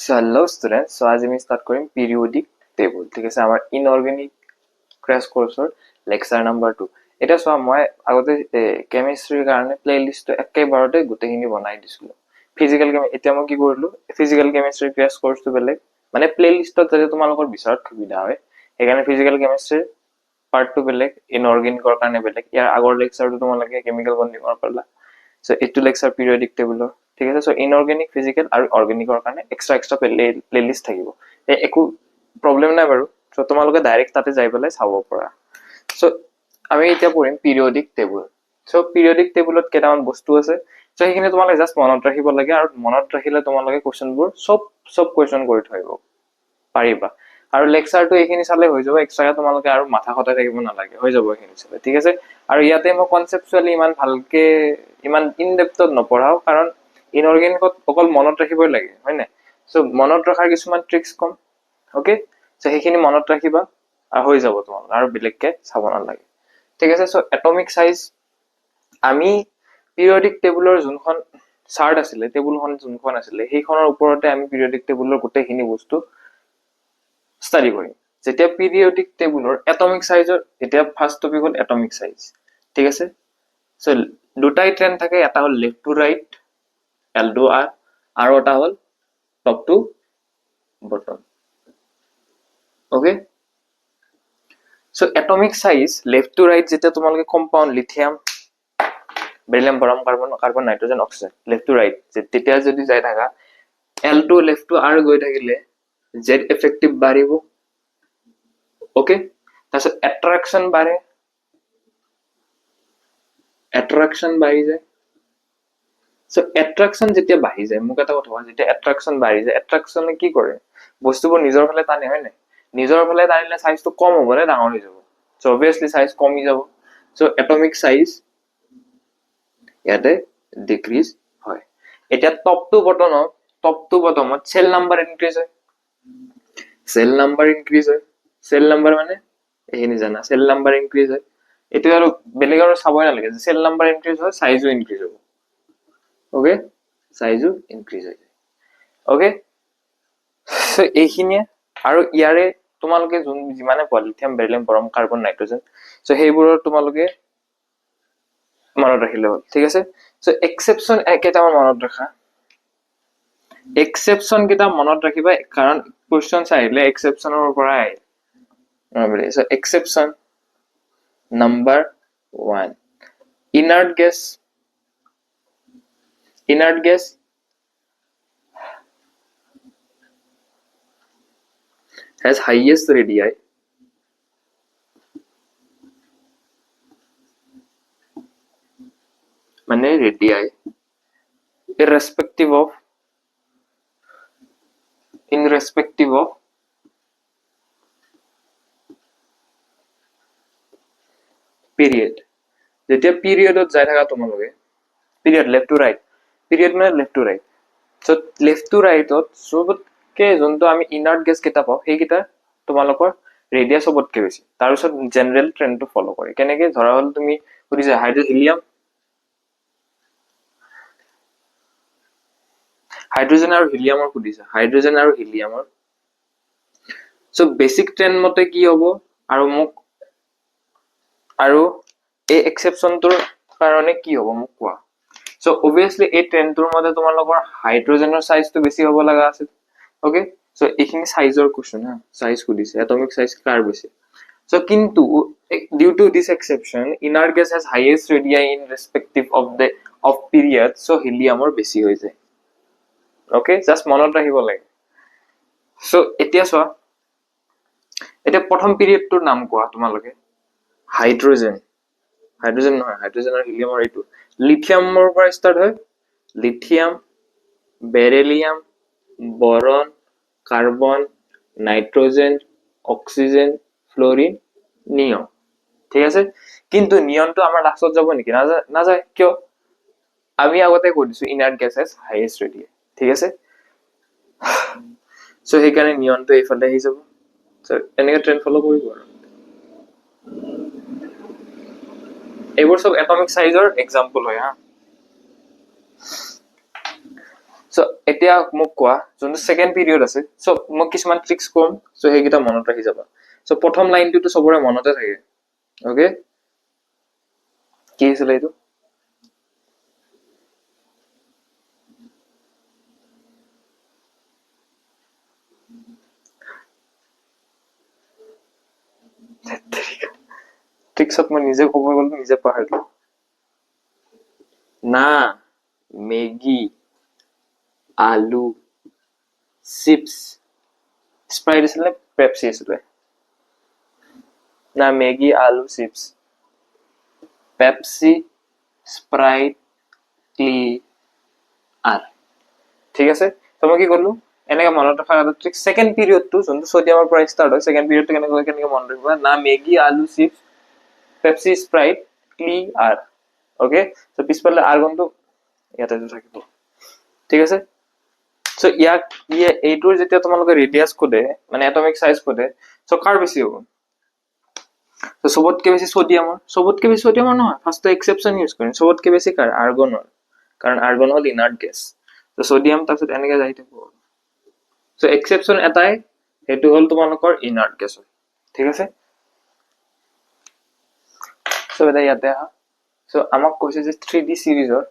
So hello student, so আজি আমি start কৰিম পিৰিয়ডিক টেবুল। ঠিক আছে, আমাৰ ইনঅৰ্গেনিক ক্ৰেছ কোৰ্চৰ লেকচাৰ নাম্বাৰ 2। এটা চোৱা, মই আগতে কেমিষ্ট্ৰিৰ কাৰণে প্লে লিষ্টটো একেবাৰতে গোটেইখিনি বনাই দিছিলোঁ। ফিজিকেল এতিয়া মই কি কৰিলোঁ, ফিজিকেল কেমিষ্ট্ৰিৰ ক্ৰেছ কোৰ্চটো বেলেগ, মানে প্লে লিষ্টত যাতে তোমালোকৰ বিচৰাত সুবিধা হয় সেইকাৰণে ফিজিকেল কেমিষ্ট্ৰিৰ পাৰ্টটো বেলেগ, ইনঅৰ্গেনিকৰ কাৰণে বেলেগ। ইয়াৰ আগৰ লেকচাৰটো তোমালোকে কেমিকেল বণ্ডিঙৰ পালা। সো এইটো লেকচাৰ পিৰিয়ডিক টেবুলৰ। ঠিক আছে, সো ইনঅৰ্গেনিক, ফিজিকেল আৰু অৰ্গেনিকৰ কাৰণে এক্সট্ৰা প্লে লিষ্ট থাকিব। একো প্ৰব্লেম নাই বাৰু। সো তোমালোকে ডাইৰেক্ট তাতে যাই পেলাই চাব পৰা। সো আমি এতিয়া পঢ়িম পিৰিয়ডিক টেবুল। সো পিৰিয়ডিক টেবুলত কেইটামান বস্তু আছে, সো সেইখিনি তোমালোকে জাষ্ট মনত ৰাখিব লাগে, আৰু মনত ৰাখিলে তোমালোকে কুৱেশ্যনবোৰ চব কুৱেশ্যন কৰি থৈ পাৰিবা। আৰু লেকচাৰটো এইখিনি চালে হৈ যাব, এক্সট্ৰাকে তোমালোকে আৰু মাথা খটাই থাকিব নালাগে, হৈ যাব এইখিনি চালে। ঠিক আছে, আৰু ইয়াতে মই কনচেপচুৱেলি ইমান ভালকে ইমান ইনডেপথত নপঢ়াও, কাৰণ ইনঅৰ্গেনিকত অকল মনত ৰাখিবই লাগে, হয় নাই? সো মনত ৰখাৰ কিছুমান ট্ৰিক্স কম। অ'কে, সো সেইখিনি মনত ৰাখিবা আৰু হৈ যাব তোমালোক, আৰু বেলেগকে চাব নালাগে। ঠিক আছে, সো এটমিক সাইজ, আমি পিৰিয়ডিক টেবুলৰ যোনখন চাৰ্ট আছিলে, টেবুলখন যোনখন আছিলে, সেইখনৰ ওপৰতে আমি পিৰিয়ডিক টেবুলৰ গোটেইখিনি বস্তু ষ্টাডি কৰিম। যেতিয়া পিৰিয়ডিক টেবুলৰ এটমিক সাইজৰ, এতিয়া ফাৰ্ষ্ট টপিক হ'ল এটমিক সাইজ। ঠিক আছে, সো দুটাই ট্ৰেণ্ড থাকে, এটা হ'ল left to right L to R, আৰু এটা হ'ল top to bottom. Okay, so atomic size left to right, যেতিয়া তোমালোকে compound lithium, beryllium, boron, carbon, nitrogen, oxygen left to right, তেতিয়া যদি যাই থাকা, L to left to R গৈ থাকিলে জেড এফেক্টিভ বাঢ়িব। অ'কে, তাৰপিছত এট্ৰাকশ্যন বাঢ়ে, এট্ৰাকশ্যন বাঢ়ি যায়। সো এট্ৰাকশ্যন যেতিয়া বাঢ়ি যায়, মোক এটা কথা কোৱা, যেতিয়া এট্ৰাকশ্যন বাঢ়ি যায়, এট্ৰাকশ্যনে কি কৰে, বস্তুবোৰ নিজৰ ফালে টানে, হয় নাই? নিজৰ ফালে টানিলে সাইজটো কম হ'ব নে ডাঙৰ হৈ যাব? সো অবভিয়াছলি সাইজ কমি যাব। সো এটমিক সাইজ ইয়াতে ডিক্ৰিজ হয়। এতিয়া টপ টু বটমত চেল নাম্বাৰ ইনক্ৰিজ হয়। চেল নাম্বাৰ ইনক্ৰিজ হয়, চেল নাম্বাৰ মানে এইখিনি জানা, চেল নাম্বাৰ ইনক্ৰিজ হয়। এইটো আৰু বেলেগ আৰু চাবই নালাগে, চেল নাম্বাৰ ইনক্ৰিজ হয়, সাইজো ইনক্ৰিজ হ'ব। অ'কে, সাইজো ইনক্ৰিজ হৈ যায়। অ'কে, সো এইখিনিয়ে। আৰু ইয়াৰে তোমালোকে যিমানে পোৱা, lithium, beryllium, boron, carbon, nitrogen, so সেইবোৰৰ তোমালোকে মনত ৰাখিলে হ'ল। ঠিক আছে, সো এক্সেপশ্যন কেইটামান মনত ৰাখা। এক্সেপশ্যন কেইটা মনত ৰাখিবা, কাৰণ কুৱেশ্যন আহিলে এক্সেপশ্যনৰ পৰাই আহে। So exception number 1, inert gas has highest radii, মানে radii irrespective of পিৰিয়ড। যেতিয়া পিৰিয়ডত যাই থাকা তোমালোকে, period left to right, period মানে left to right. So left to ৰাইটত চবতকে যোনটো আমি ইনাৰ্ট গেছ কেইটা পাওঁ, সেইকেইটা তোমালোকৰ ৰেডিয়াছ চবতকে বেছি। তাৰপিছত জেনেৰেল ট্ৰেণ্ডটো ফ'ল' কৰে। কেনেকে? ধৰা হ'ল তুমি সুধিছা হাইড্ৰজেন আৰু হিলিয়ামৰ সুধিছা, হাইড্ৰজেন আৰু হিলিয়ামৰ। সো বেচিক ট্ৰেণ্ড মতে কি হ'ব, আৰু এই এক্সেপশ্যনটোৰ কাৰণে কি হ'ব মোক কোৱা। সো অবভিয়াছলি এই ট্ৰেণ্ডটোৰ মতে তোমালোকৰ হাইড্ৰজেনৰ সাইজটো বেছি হ'ব লগা আছিল। অ'কে, সো এইখিনি সাইজৰ কুৱেশ্যন হা, সাইজ সুধিছে, এটমিক সাইজ কাৰ বেছি। সো কিন্তু due to this exception, inert gas has highest radii irrespective of period, so হিলিয়ামৰ বেছি হৈ যায়। অ'কে, জাষ্ট মনত ৰাখিব লাগে। সো এতিয়া চোৱা, এতিয়া প্ৰথম পিৰিয়ডটোৰ নাম কোৱা তোমালোকে। হাইড্ৰজেন নহয়, হাইড্ৰজেন আৰু হিলিয়ামৰ এইটো লিথিয়ামৰ পৰা ষ্টাৰ্ট হয়। Lithium, beryllium, boron, carbon, nitrogen, oxygen, fluorine, neon. ঠিক আছে, কিন্তু নিয়নটো আমাৰ লাষ্টত যাব নেকি? নাযায়। কিয়? আমি আগতে কৈ দিছো ইনাৰ্ট গেছ হেজ হাইয়েষ্ট ৰেডিয়াই। ঠিক আছে, সো সেইকাৰণে নিয়নটো এইফালে আহি যাব। এনেকে ট্ৰেণ্ড ফ'ল' কৰিব আৰু এইবোৰ চব এটমিক সাইজৰ এক্সাম্পল হয় হা। সো এতিয়া মোক কোৱা যোনটো সেকেন্ড পিৰিয়ড আছে সো মই কিছুমান ট্ৰিক্স কম সো সেইকেইটা মনত ৰাখি যাবা সো প্ৰথম লাইনটো সবৰে মনতে থাকে ওকে কি আছিল এইটো ট্ৰিক্সত মই নিজে ক'ব গ'লো নিজে পাহৰিলো না মেগী আলু চিপস স্প্ৰাইট আছিলে পেপচি আছিলে না মেগী আলু চিপস পেপচি স্প্ৰাইট ক্লি আৰ ঠিক আছে তো মই কি কৰলো এনেকে মনত ৰাখাৰ এটা ট্ৰিক সেকেন্ড পিৰিয়ডটো যোনটো সোডিয়ামৰ পৰা স্টাৰ্ট হয় সেকেন্ড পিৰিয়ডটো কেনেকে মনত ৰাখিবা না মেগী আলু চিপস পেপসি স্প্ৰাইট ক্লি আৰ ওকে তো পিছফালে আৰ কোনটো ইয়াতে থাকিব ঠিক আছে সো ইয়াক এইটোৰ যেতিয়া তোমালোকে ৰেডিয়াস কোডে মানে এটমিক সাইজ কোডে সো কাৰ বেছি হ'ব তো সবতকে বেছি সোডিয়ামৰ নহয় ফাৰ্স্ট এক্সেপশন ইউজ কৰিম সবতকে বেছি কাৰ আৰ্গনৰ কাৰণ আৰ্গন হল ইনাৰ্ট গ্যাস তো সোডিয়াম তাৰপিছত এনেকে যাই থাকিব সো এক্সেপশন এটাই হেতু হল তোমালোকৰ ইনার্ট গ্যাস ঠিক আছে সো এটা ইয়াতে আহা সো আমাক কৈছে যে 3D সিৰিজৰ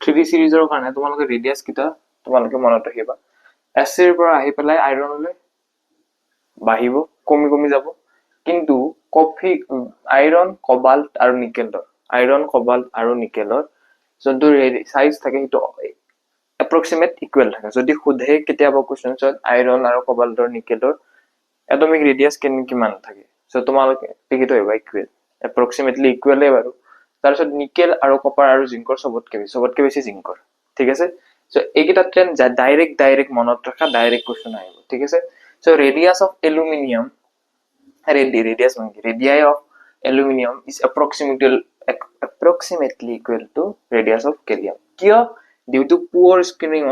3D সিৰিজৰ কাৰণে তোমালোকে ৰেডিয়াস কিটা তোমালোকে মনত ৰাখিবা এসিৰ পৰা আহি পেলাই আইৰণলৈ বাঢ়িব কমি যাব কিন্তু কফি আইৰণ কোবাল্ট আৰু নিকেলৰ যোনটো সাইজ থাকে সেইটো এপ্ৰক্সিমেট ইকুৱেল থাকে যদি খুদে কেতিয়াবা কোৱেশ্চনছত আইৰণ আৰু কোবাল্টৰ নিকেলৰ এটমিক ৰেডিয়াস কিমান থাকে সো তোমালোকে লিখি থৈবা ইকুৱেল এপ্ৰক্সিমেটলি ইকুৱেলে বাৰু তাৰপিছত নিকেল আৰু কপাৰ আৰু জিংকৰ সবতকে বেছি জিংকৰ ঠিক আছে সো এইকেইটা ট্ৰেন্ড ডাইৰেক্ট মনত ৰাখা ডাইৰেক্ট কোৱেশ্চন আহিব ঠিক আছে so radius of aluminium radii of aluminum is approximately equal to radius of gallium here due to poor screening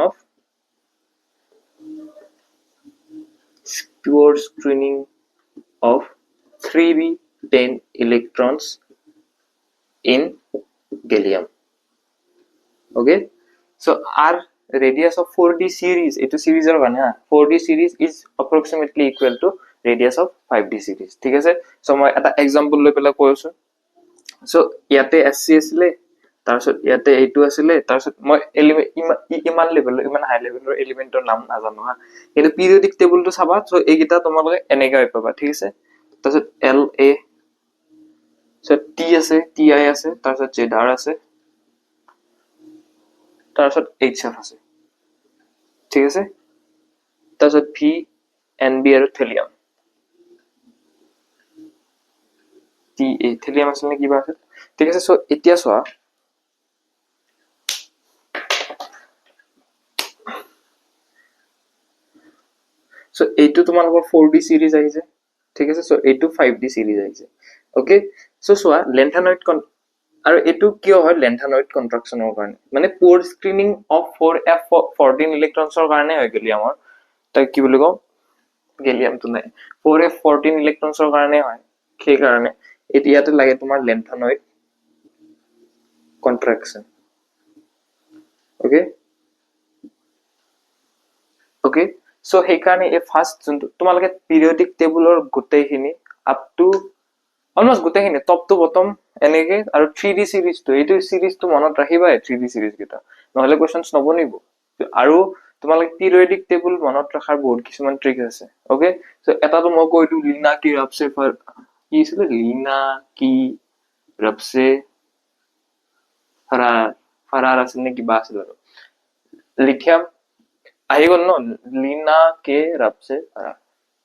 of 3b10 electrons in gallium okay so our radius of 4d series etu series er bana 4d series is approximately equal to radius of 5d series ঠিক আছে so মই এটা example লৈ পেলা কৈছো so ইয়াতে SC আছিলে তাৰপিছত ইয়াতে এইটো আছিলে তাৰপিছত মই ইমান হাই লেভেলৰ এলিমেন্টৰ নাম নাজানো হা কিন্তু পিৰিয়ডিক টেবুলটো চাবা সো এইগিটা তোমালোকে এনেকৈ পাবা ঠিক আছে তাৰপিছত LA সো T আছে TI আছে তাৰপিছত ZR আছে তাৰপিছত HF আছে ঠিক আছে তাৰপিছত V NB আৰু থেলিয়াম থেলিয়াম আছে নে কিবা আছে ঠিক আছে সো এতিয়া চোৱা সো এইটো তোমালোকৰ 4D সিৰিজ আহিছে ঠিক আছে সো এইটো 5D সিৰিজ আহিছে ওকে সো চোৱা লেন্থানয়েড আৰু এইটো কিয় হয় লেন্থানয়েড কন্ট্ৰাকশনৰ কাৰণে মানে পোৰ স্ক্ৰিনিং অফ 4f14 ইলেক্ট্ৰনছৰ কাৰণে হৈ গেলিয়ামৰ তাই কি বুলি কও গেলিয়ামটো নাই 4f14 ইলেক্ট্ৰনছৰ কাৰণে হয় সেই কাৰণে এতিয়াতে লাগে তোমাৰ লেন্থানয়েড কন্ট্ৰাকশন ওকে সো সেই কাৰণে এই ফাৰ্স্ট যোনটো তোমালোকে পিৰিয়ডিক টেবুলৰ গোটেইখিনি আপ টু অলমোস্ট গোটেইখিনি টপ টু বটম এনেকে আৰু 3D সিৰিজটো এইটো সিৰিজটো মনত ৰাখিবা 3D সিৰিজ কিটা নহলে কোৱেশ্চনছ নবনিব আৰু তোমালোকে পিৰিয়ডিক টেবুল মনত ৰাখাৰ বহুত কিছুমান ট্ৰিক আছে ওকে সো এটাটো মই কৈটো লিনা কি ৰাবছে কি আছিল লিনা কি ৰাবছে ফাৰাৰ আছিল নে কিবা আছিল আৰু লিথিয়াম আহি গল ন লিনা কে ৰাবছে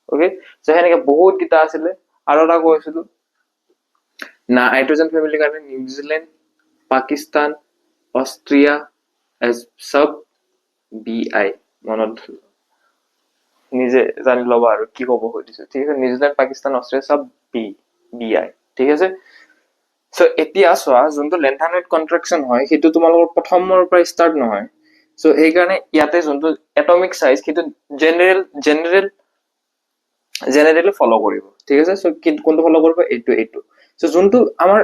ওকে সো হেনেকে বহুত কিটা আছিল আৰু এটা কৈছিল না হাইড্ৰোজেন ফ্যামিলি কাৰণে নিউজিল্যান্ড পাকিস্তান অস্ট্ৰিয়া এজ সব BI মনত নিজে জানি লবা আৰু কি কব খুজিছো ঠিক আছে নিউজিল্যান্ড পাকিস্তান অস্ট্ৰিয়া সব BI ঠিক আছে সো এতিয়া চোৱা যোনটো লেন্থানয়েড কন্ট্ৰাকশন হয় সেইটো তোমালোকৰ প্ৰথমৰ পৰা স্টাৰ্ট নহয় সো এই কাৰণে ইয়াতে যোনটো এটমিক সাইজ সেইটো জেনাৰেলি ফলো কৰিব ঠিক আছে সো কোনটো ফলো কৰিব এইটো সো যোনটো আমাৰ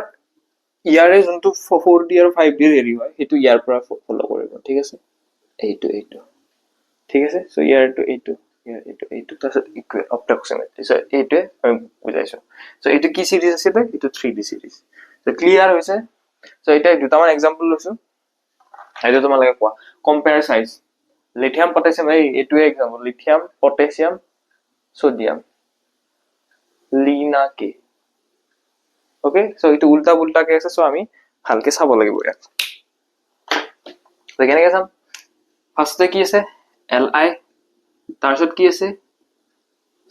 ইয়াৰে যোনটো 4D আৰু 5D হেৰি হয় সেইটো ইয়াৰ পৰা ফলো কৰিব ঠিক আছে এইটো ঠিক আছে সো ইয়াৰটো এইটো এইটো তাৰপিছত ইকুৱেল অপ্ৰক্সিমেটলি সো এইটোৱে আমি বুজাইছো সো এইটো কি সিৰিজ আছিল এইটো 3D সিৰিজ সো ক্লিয়াৰ হৈছে সো এটা দুটামান এক্সাম্পল লৈছো এইটো তোমালোকে কোৱা কম্পেয়াৰ সাইজ লিথিয়াম পটাছিয়াম এইটোৱে example lithium potassium sodium Li Na K okay so এইটো উল্টা উল্টা কে আছে সো আমি ভালকে চাব লাগিব ইয়াত তো কেনেকৈ চাম ফাৰ্স্টে কি আছে Li তাৰপিছত কি আছে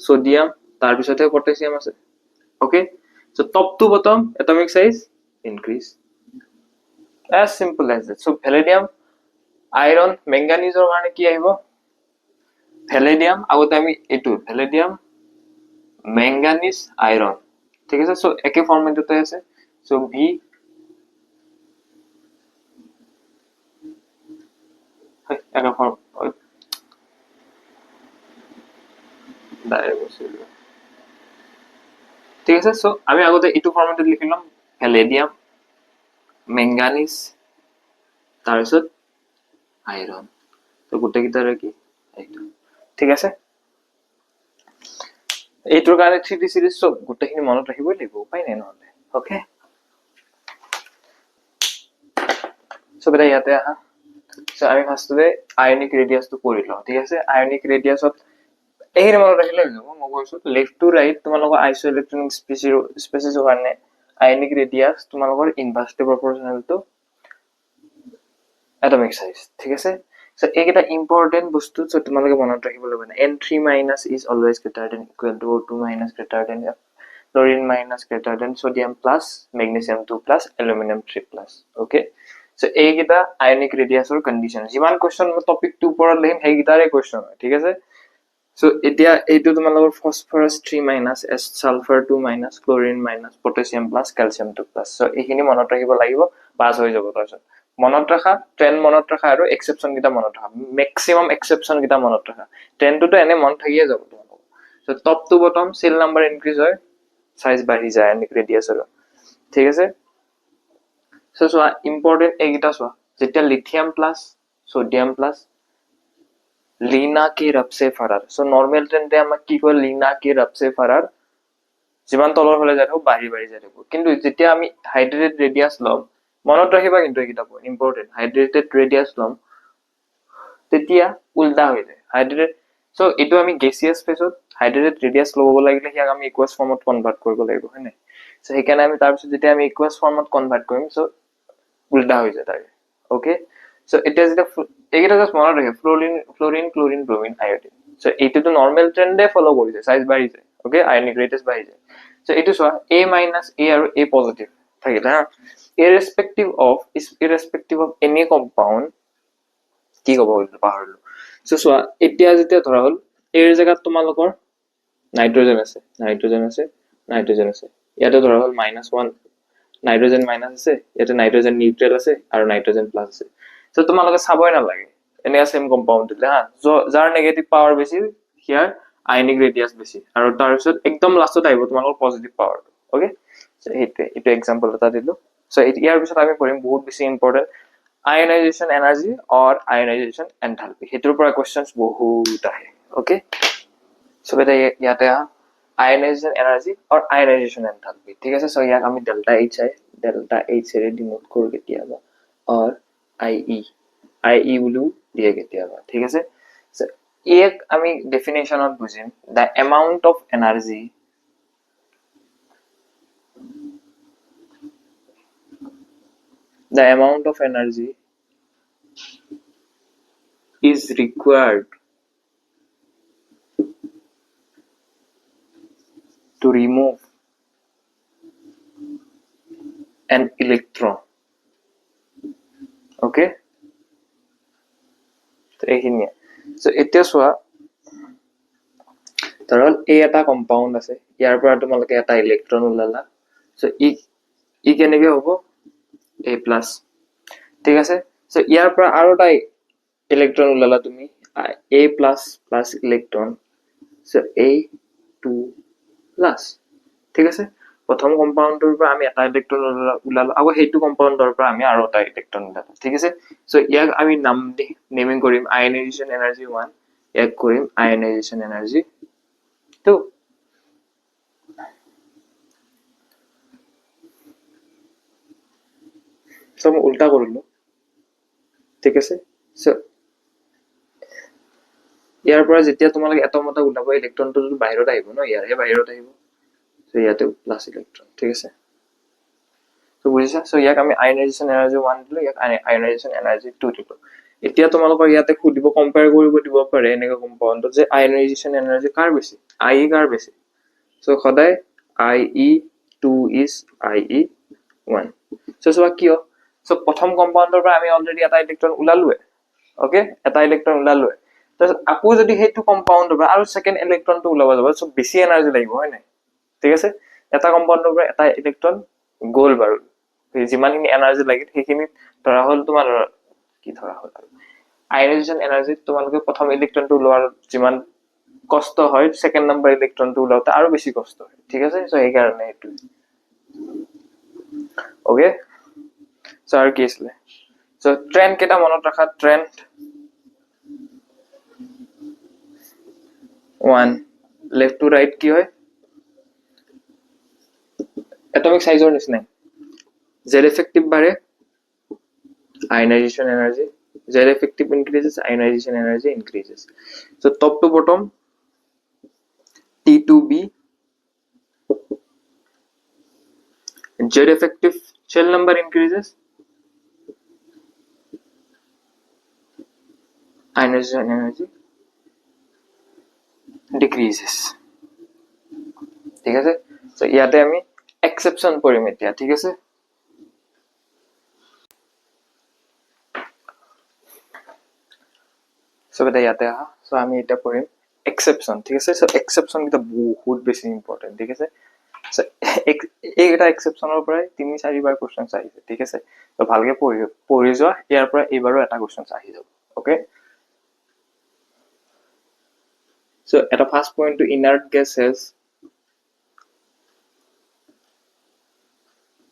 সোডিয়াম তাৰপিছতে পটাছিয়াম আছে okay so top to bottom atomic size increase as simple as that so palladium iron manganese or কাৰণে কি আহিব palladium আগতে আমি এটো palladium manganese iron ঠিক আছে সো একে ফরম্যাটতে আছে সো V একা ফর্ম ঠিক আছে সো আমি আগতে এটো ফরম্যাটে লিখিলাম palladium manganese তাৰপিছত আয়ৰন তো গোটে কিটাৰে কি এইটো ঠিক আছে এইটোৰ কাৰণে 3D সিৰিজ সব গোটেখিনি মনত ৰাখিবই লাগিব উপায় নাই নহলে ওকে সো বেটা ইয়াতে আহা সো আমি ফাৰ্স্টতে আয়নিক ৰেডিয়াসটো পঢ়ি লওঁ ঠিক আছে আয়নিক ৰেডিয়াসত এইখিনি মনত ৰাখিলে হৈ যাব মই কৈছো লেফট টু ৰাইট তোমালোকৰ আইসো ইলেক্ট্ৰনিক স্পেচিছৰ কাৰণে আয়নিক ৰেডিয়াস তোমালোকৰ ইনভাৰ্সলি প্ৰপৰ্শনেল টু এটমিক সাইজ ঠিক আছে সো এইকেইটা ইম্পৰ্টেন্ট বস্তু সো তোমালোকে মনত ৰাখিব লাগিব N3 minus is always greater than equal to O2 minus greater than F chlorine minus greater than sodium plus magnesium 2 plus aluminum 3 plus okay so এইকেইটা ionic ৰেডিয়াসৰ condition যিমান কোৱেশ্চন টপিক 2 পঢ়া Lim সেইকেইটাৰে question ঠিক আছে so এতিয়া এইটো তোমালোকৰ ফসফৰাস 3 minus S sulfur 2 minus chlorine minus potassium plus calcium 2 plus so এইখিনি মনত ৰাখিব লাগিব পাস হৈ যাব তাৰপিছত মনত ৰাখা ট্ৰেন্ড মনত ৰাখা আৰু এক্সেপশন কিটা মনত ৰাখা ম্যাক্সিমাম এক্সেপশন কিটা মনত ৰাখা ট্ৰেন্ডটো এনে মন থাকিয়ে যাব তোমালোকৰ so top to bottom shell number increase হয় সাইজ বাঢ়ি যায় আয়নিক ৰেডিয়াসৰ ঠিক আছে সো সোয়া ইম্পৰ্টেন্ট এইগিটা সোয়া যেতিয়া lithium plus sodium plus Li Na K রব সে ফারার সো নরমাল ট্রেন্ডে আমরা কি কই লিনা কে রব সে ফারার যিমান তলৰ হলে যায় বাঢ়ি বাঢ়ি যায় কিন্তু যেতিয়া আমি হাইড্ৰেটেড ৰেডিয়াস লম মনত ৰাখিবা কিন্তু এইগিটা পইণ্ট ইম্পৰ্টেন্ট হাইড্ৰেটেড ৰেডিয়াস লম তেতিয়া উল্টা হৈ যায় হাইড্ৰেটেড সো এটো আমি গেসিয়াস ফেজত হাইড্ৰেটেড ৰেডিয়াস লব লাগিলে হিয়াক আমি ইকুয়াস ফৰ্মত কনভাৰ্ট কৰিব লাগিব হয় নাই সো সেইকাৰণে আমি তাৰপিছত যেতিয়া আমি ইকুয়াস ফৰ্মত কনভাৰ্ট কৰিম সো উল্টা হৈ যায় তাই ওকে সো এটা যেটা এইগিটা জাস্ট মনত ৰাখে Florin chlorine bromine iodine so এইটো তো নৰমাল ট্ৰেন্ডে ফলো কৰিছে সাইজ বাঢ়ি যায় ওকে আয়নিক ৰেডিয়াস বাঢ়ি যায় সো এইটো সোয়া A minus A আৰু A পজিটিভ থাকিলে হা irrespective of any compound কি কব হইল পাহৰিলো সো সোয়া এতিয়া যেতিয়া ধৰা হল এৰ জায়গাত তোমালোকৰ নাইট্ৰজেন আছে ইয়াতে ধৰা হল -1 নাইট্ৰজেন মাইনাস আছে ইয়াতে নাইট্ৰজেন নিউট্ৰেল আছে আৰু নাইট্ৰজেন প্লাস আছে সো তোমালোকে চাবই না লাগে এনে সেম কম্পাউন্ড দিলে হা যাৰ নেগেটিভ পাৱাৰ বেছি হিয়াৰ আয়নিক ৰেডিয়াস বেছি আৰু তাৰপিছত একদম লাষ্টত আহিব তোমালোকৰ পজিটিভ পাৱাৰ ওকে সো এইটো এক্সাম্পল এটা দিলো সো ইয়াৰ পিছত আমি পঢ়িম বহুত বেছি ইম্পৰ্টেন্ট আয়নাইজেশন এনাৰ্জি অৰ আয়নাইজেশন এনথালপি হেতুৰ পৰা কোৱেশ্চনস বহুত আহে ওকে সো বেটা ইয়াতে আয়নাইজেশন এনার্জি और আয়নাইজেশন এনথালপি ঠিক আছে সো ইয়াক আমি ডেল্টা এইচ এর ডিনোট কৰো কেতিয়াবা और আইই বুলিও দিয়ে কেতিয়াবা ঠিক আছে সো এক আমি ডেফিনেশনত বুজিম the amount of energy is required to remove an electron okay তো এইখিনিয়ে সো এতিয়া সোয়া ধৰল এ এটা কম্পাউন্ড আছে ইয়াৰ পৰা তোমালোকে এটা ইলেক্ট্ৰন উলালা সো ই কেনেকৈ হ'ব A প্লাস ঠিক আছে সো ইয়াৰ পৰা আৰু এটা ইলেক্ট্ৰন উলালা তুমি A plus electron so A2 plus ঠিক আছে প্ৰথম কম্পাউণ্ডৰ পৰা আমি এটা ইলেক্ট্ৰন ওলালো আকৌ সেইটো কম্পাউণ্ডৰ পৰা আমি আৰু এটা ইলেক্ট্ৰন ওলালো ঠিক আছে সো ইয়াক আমি নাম নেমিং কৰিম আয়নাইজেশ্যন এনাৰ্জি 1 ইয়াক কৰিম আয়নাইজেশ্যন এনাৰ্জি 2 সো মই উল্টা কৰিলো ঠিক আছে সো ইয়াৰ পৰা যেতিয়া তোমালোকে এটম এটা ওলাব ইলেক্ট্ৰনটো বাহিৰত আহিব ন ইয়াৰে বাহিৰত আহিব সো ইয়াতে প্লাস ইলেক্ট্ৰন ঠিক আছে সো বুজিছা সো ইয়াক আমি আয়নাইজেশ্যন এনাৰ্জি 1 দিলো ইয়াক আয়নাইজেশ্যন এনাৰ্জি 2 দিলো এতিয়া তোমালোকৰ ইয়াতে খুদিব কম্পেয়াৰ কৰিব দিব পাৰে এনেকা কম্পাউণ্ডত যে আয়নাইজেশ্যন এনাৰ্জি কাৰ বেছি আই কাৰ বেছি সো সদায় I E 2 is I E 1 so চোৱা কিয় সো প্ৰথম কম্পাউণ্ডৰ পৰা আমি অলৰেডি এটা ইলেক্ট্ৰন ওলালোৱে ওকে এটা ইলেক্ট্ৰন ওলালোৱে তাৰপিছত আকৌ যদি সেইটো কম্পাউণ্ডৰ পৰা আৰু সেকেন্ড ইলেক্ট্ৰনটো ওলাব যাব সো বেছি এনাৰ্জি লাগিব হয় নাই ঠিক আছে এটা কম্পাউণ্ডৰ পৰা এটা ইলেক্ট্ৰন গ'ল বাৰু যিমানখিনি এনাৰ্জি লাগিল সেইখিনি ধৰা হ'ল তোমাৰ কি ধৰা হ'ল আৰু আয়নাইজেশ্যন এনাৰ্জি তোমালোকে প্ৰথম ইলেক্ট্ৰনটো ওলোৱাৰ যিমান কষ্ট হয় সেকেন্ড নাম্বাৰ ইলেক্ট্ৰনটো ওলাওতে আৰু বেছি কষ্ট হয় ঠিক আছে সো এই কাৰণে এইটো ওকে সো আৰু কি আছিল সো ট্ৰেন্ড কেটা মনত ৰাখা ট্ৰেন্ড 1 লেফট টু ৰাইট কি হয় এটমিক সাইজৰ নিচিনা z effective বাঢ়ে ionization energy z effective increases ionization energy increases so top to bottom T2b z effective shell number increases ionization energy decreases ঠিক আছে সো ইয়াতে আমি এক্সেপশন কৰিম এতিয়া ঠিক আছে সো বেটা ইয়াতে আহা সো আমি এটা কৰিম এক্সেপশন ঠিক আছে সো এক্সেপশন কিটা বহুত বেছি ইম্পৰ্টেন্ট ঠিক আছে সো এইটা এক্সেপশনৰ পৰা 3-4 বাৰ কোশ্চেনস আহিছে ঠিক আছে তো ভালকে পঢ়ি যোৱা ইয়াৰ পৰা এবাৰো এটা কোশ্চেনস আহি যাব ওকে সো এটা first point to inert gas has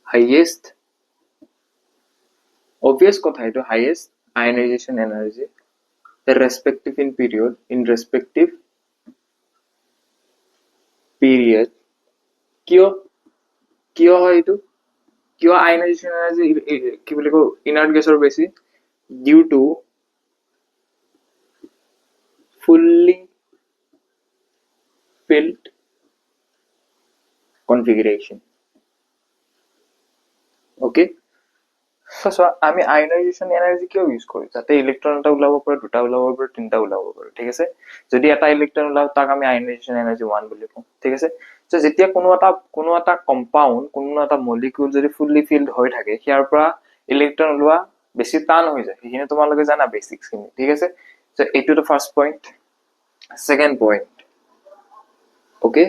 highest obvious কথা এটো highest ionization energy the respective in respective period কিয় কিয় হয় এটো কিয় ionization energy কি বলি কো inert gasৰ বেছি due to fully filled configuration okay so আমি আয়নাইজেশন এনার্জি কিয় ইউজ করি যাতে ইলেক্ট্রন এটা ওলাব পারে দুটা ওলাব পারে তিনটা ওলাব পারে ঠিক আছে যদি এটা ইলেক্ট্রন ওলাও তাক আমি আয়নাইজেশন এনার্জি 1 বুলি কওঁ ঠিক আছে সো যেতিয়া কোনো এটা কম্পাউন্ড কোনো এটা মলিকিউল যদি ফুললি ফিল্ড হৈ থাকে হিয়াৰ পৰা ইলেক্ট্ৰন ওলোৱা বেছি টান হৈ যায় সেইখিনি তোমালোকে জানা বেসিক্স খিনি ঠিক আছে সো এইটো তো first point second point okay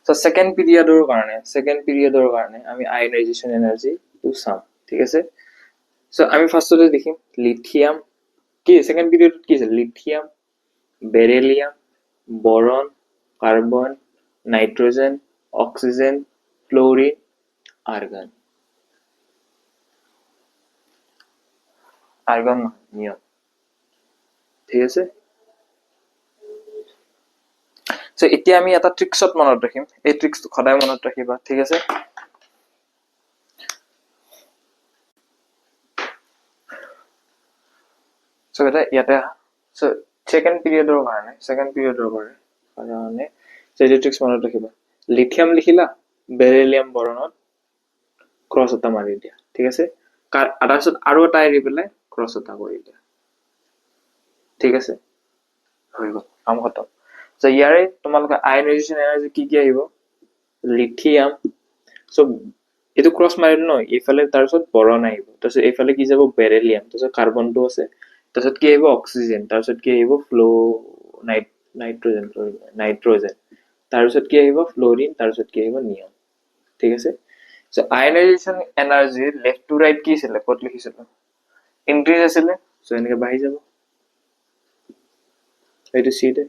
So second periodৰ কাৰণে আমি আয়নাইজেশন এনার্জি টু সাম ঠিক আছে সো আমি ফার্স্টতে দেখিম লিথিয়াম কি সেকেন্ড পিরিয়ডত কি আছে lithium beryllium boron carbon nitrogen oxygen fluorine argon neon ঠিক আছে সো এতিয়া আমি এটা ট্ৰিক্সত মনত ৰাখিম এই ট্ৰিক্সটো সদায় মনত ৰাখিবা ঠিক আছে সো এটা ইয়াতে সো সেকেন্ড পিৰিয়ডৰ কাৰণে যে ট্ৰিক্স মনত ৰাখিবা লিথিয়াম লিখিলা বেৰিলিয়াম বৰণত ক্ৰছ এটা মাৰি দিয়া ঠিক আছে তাৰপিছত আৰু এটা এৰি পেলাই ক্ৰছ এটা কৰি দিয়া ঠিক আছে হৈ গ'ল কাম খতম সো ইয়াৰে তোমালোকে আয়নাইজেশন এনাৰ্জি কি আহিব লিথিয়াম সো এটো ক্ৰস মাৰিল ন এইফালে তাৰপিছত বৰন আহিব তাৰপিছত এইফালে কি যাব বেৰিলিয়াম তাৰপিছত কাৰ্বনটো আছে তাৰপিছত কি আহিব অক্সিজেন তাৰপিছত কি আহিব নাইট্ৰোজেন তাৰপিছত কি আহিব ফ্লোৰিন তাৰপিছত কি আহিব নিয়ন ঠিক আছে so ionisation energy left to right কি আছিল কত লিখিছিল ইনক্রিজ আছিল সো এনেকে বাঢ়ি যাব এইটো সি দে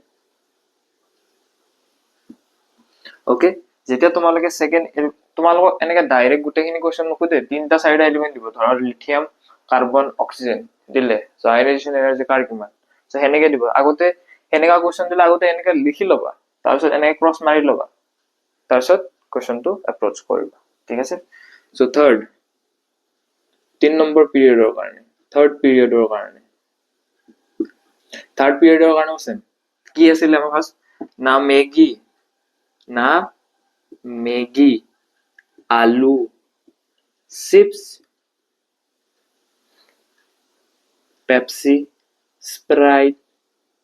ওকে, যেতিয়া তোমালোকে সেকেন্ড তোমালোকক এনেকে ডাইৰেক্ট গোটেইখিনি কোৱেশ্চন নুসুধে, তিনটা চাৰিটা এলিমেন্ট দিব, ধৰা লিথিয়াম কাৰ্বন অক্সিজেন দিলে, চ' আয়নাইজেশ্যন এনাৰ্জি কাৰ কিমান, চ' সেনেকে দিব। আগতে সেনেকা কোৱেশ্চন দিলে আগতে এনেকে লিখি ল'বা, তাৰপিছত এনেকে ক্ৰছ মাৰি ল'বা, তাৰপিছত কোৱেশ্চনটো এপ্ৰচ কৰিবা, ঠিক আছে। চ' থাৰ্ড 3 নম্বৰ পিৰিয়ডৰ কাৰণে, থাৰ্ড পিৰিয়ডৰ কাৰণে আছে কি আছিলে আমাৰ ফাৰ্ষ্ট, না মেগী আলু চিপস পেপসি স্প্রাইট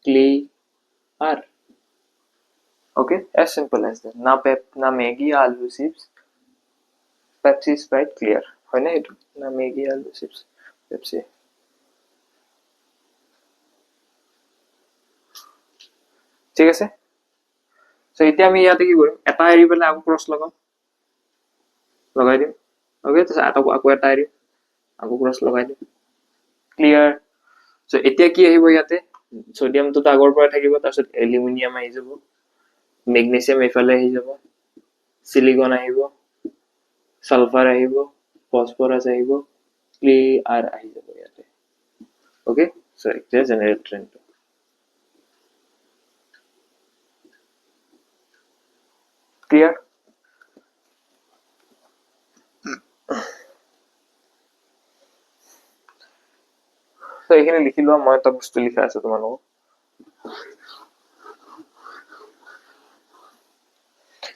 ক্লে আর okay, as simple as that, না মেগী আলু চিপস পেপসি স্প্রাইট ক্লিয়ার হয় না, এইটো না মেগী আলু চিপস পেপসি। ঠিক আছে, চ' এতিয়া আমি ইয়াতে কি কৰিম, এটা এৰি পেলাই আকৌ ক্ৰছ লগাই দিম, অকে, তাৰপিছত আকৌ এটা এৰি আকৌ ক্ৰছ লগাই দিম, ক্লিয়াৰ। চ' এতিয়া কি আহিব ইয়াতে, সোডিয়ামটোতো আগৰ পৰা থাকিব, তাৰপিছত এলুমিনিয়াম আহি যাব, মেগনেছিয়াম এইফালে আহি যাব, সিলিকন আহিব, সালফাৰ আহিব, ফসফৰাছ আহিব, ক্লে আৰ আহি যাব ইয়াতে, ওকে। চ' এতিয়া জেনেৰেট ট্ৰেণ্ডটো ক্লিয়াৰ। চ' এইখিনি লিখি লোৱা, মই এটা বস্তু লিখা আছে তোমালোকক।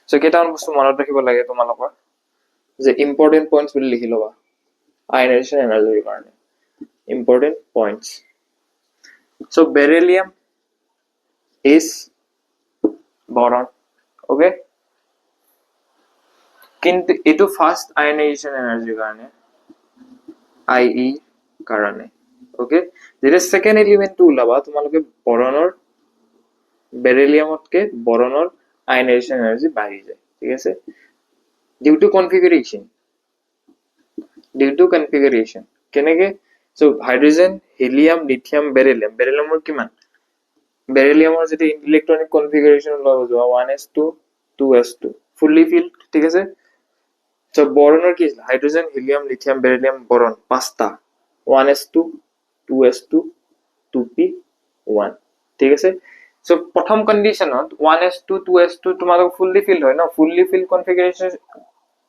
চ' কেইটামান বস্তু মনত ৰাখিব লাগে তোমালোকৰ, যে ইম্পৰ্টেণ্ট পইণ্টছ বুলি লিখি ল'বা আয়নাইজেশ্যন এনাৰ্জিৰ কাৰণে, important points. So' beryllium is boron, okay, কিন্তু এইটো ফাৰ্ষ্ট আয়নাইজেশ্যন এনাৰ্জিৰ কাৰণে, আই কাৰণে, ওকে। যেতিয়া সেকেন্ড এলিমেন্টটো ওলাবা তোমালোকে বৰনৰ, বেৰিলিয়ামতকে বৰনৰ আয়নাইজেশ্যন এনাৰ্জি বাঢ়ি যায়, ঠিক আছে, ডিউ টু কনফিগাৰেশ্যন। কেনেকে, চ' হাইড্ৰোজেন হিলিয়াম লিথিয়াম বেৰিলিয়ামৰ কিমান, বেৰিলিয়ামৰ যদি ইলেক্ট্ৰনিক কনফিগাৰেশ্যন ওলাব যোৱা 1s2 2s2 ফুল্লি ফিল্ড, ঠিক আছে। চ' বৰনৰ কি আছিল, হাইড্ৰোজেন হিলিয়াম লিথিয়াম বেৰিলিয়াম বৰন পাঁচটা, 1s2 2s2 2p1, ঠিক আছে। চ' প্ৰথম কণ্ডিশ্যনত 1s2 2s2 তোমালোক ফুল্লি ফিল্ড হয় ন, ফুল্লি ফিল্ড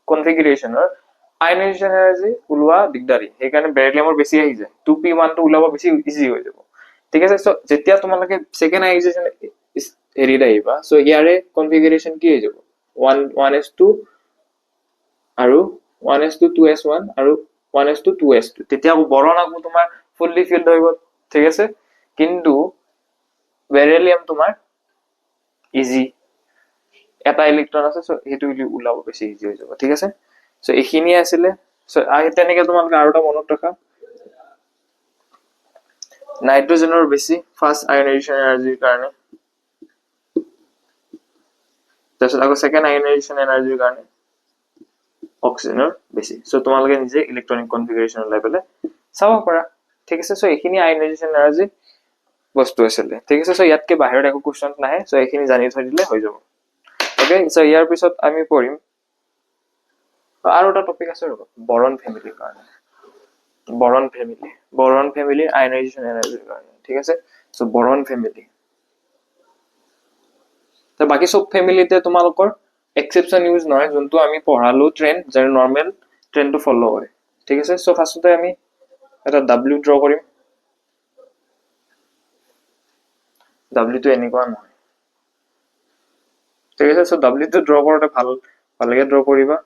কনফিগাৰেশ্যনৰ আয়নাইজেশ্যন এনাৰ্জি ওলোৱা দিগদাৰী, সেইকাৰণে বেৰিলিয়ামৰ বেছি আহি যায়, 2p1টো ওলাব বেছি ইজি হৈ যাব, ঠিক আছে। চ' যেতিয়া তোমালোকে সেকেন্ড আয়নাইজেশ্যন হেৰিত আহিবা, চ' ইয়াৰে কনফিগাৰেশ্যন কি হৈ যাব, 1s2 আৰু 1s2 2s1 আৰু 1s2 2s2, তেতিয়া বৰন আকৌ তোমাৰ ফুল্লি ফিল্ড হৈ গ'ল, ঠিক আছে। কিন্তু বেৰিলিয়াম তোমাৰ ইজি, এটা ইলেক্ট্ৰন আছে, চ' সেইটো ওলাব বেছি ইজি হৈ যাব, ঠিক আছে। চ' এইখিনিয়ে আছিলে। চ' তেনেকে তোমালোকে আৰু এটা মনত ৰাখা, নাইট্ৰজেনৰ বেছি ফাৰ্ষ্ট আয়নাইজেশ্যন এনাৰ্জিৰ কাৰণে, তাৰপিছত আকৌ সেকেন্ড আয়নাইজেশ্যন এনাৰ্জিৰ কাৰণে অক্সিজেনৰ বেছি। চ' তোমালোকে নিজে ইলেক্ট্ৰনিক কনফিগাৰেশ্যন ওলাই পেলাই চাব পাৰা, ঠিক আছে। চ' এইখিনি আয়নাইজেশ্যন এনাৰ্জি বস্তু আছিলে, ঠিক আছে। চ' ইয়াতকে বাহিৰত একো কুৱেশ্যন নাহে, চ' এইখিনি জানি থৈ দিলে হৈ যাব, অকে। চ' ইয়াৰ পিছত আমি পঢ়িম আৰু এটা টপিক আছে ৰ'ব, বৰন ফেমিলিৰ কাৰণে, বৰন ফেমিলিৰ আয়নাইজেশ্যন এনাৰ্জিৰ কাৰণে, ঠিক আছে। চ' বৰন ফেমিলি, বাকী চব ফেমিলিতে তোমালোকৰ এক্সেপশ্যন ইউজ নহয়, যোনটো আমি পঢ়ালো ট্ৰেণ্ড, যাৰ নৰ্মেল ট্ৰেণ্ডটো ফ'ল' হয়, ঠিক আছে। চ' ফাৰ্ষ্টতে আমি এটা ডাব্লিউ ড্ৰ কৰিম, ডাব্লিউটো এনেকুৱা নহয়, ঠিক আছে। চ' ডাব্লিউটো ড্ৰ কৰোঁতে ভালকে ড্ৰ কৰিবা,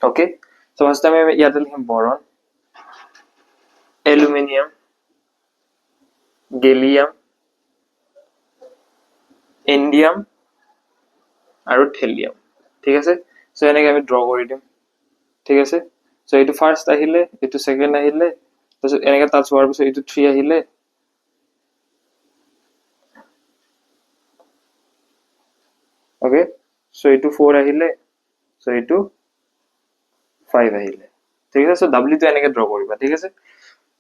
অকে। চ' ফাৰ্ষ্টে আমি ইয়াতে লিখিম বৰন, এলুমিনিয়াম, গেলিয়াম, ইণ্ডিয়াম আৰু থেলিয়াম, ঠিক আছে। চ' এনেকে আমি ড্ৰ কৰি দিম, ঠিক আছে। চ' এইটো ফাৰ্ষ্ট আহিলে, এইটো সেকেন্ড আহিলে, তাৰপিছত এনেকে টাচ হোৱাৰ পিছত এইটো 3 আহিলে, অকে। চ' এইটো 4 আহিলে, চ' এইটো 5 আহিলে, ঠিক আছে। চ' ডাব্লিউটো এনেকে ড্ৰ কৰিবা, ঠিক আছে।